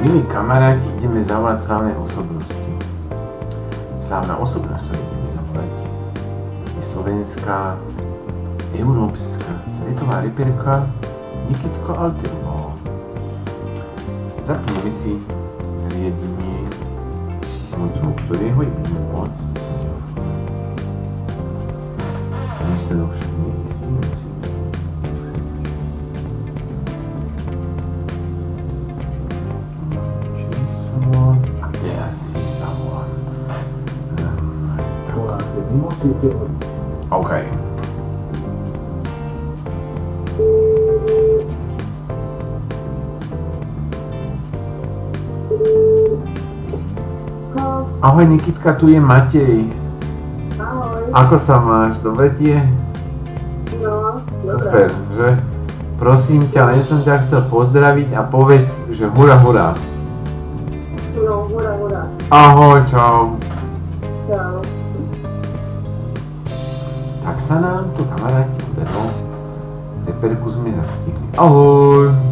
Milí kamaráti, ideme zavolať slávne osobnosti. Slávna osobnosť, ktorú ideme zavolať, je slovenská, európska, svetová reperka Nikitka Alterová. Zapneme si zariadenie, pomocou ktorého je budeme môcť výsledok však neistý musí. A teraz si zavolám. OK. Ahoj Nikitka, tu je Matej. Ahoj. Ako sa máš? Dobre ti je? No, Super, že? Prosím ťa, len som ťa chcel pozdraviť a povedz, že hurá, hurá. No, hurá, hurá. Ahoj, čau. Čau. Tak sa nám tu kamaráti podarilo. Reperku sme zastihli. Ahoj.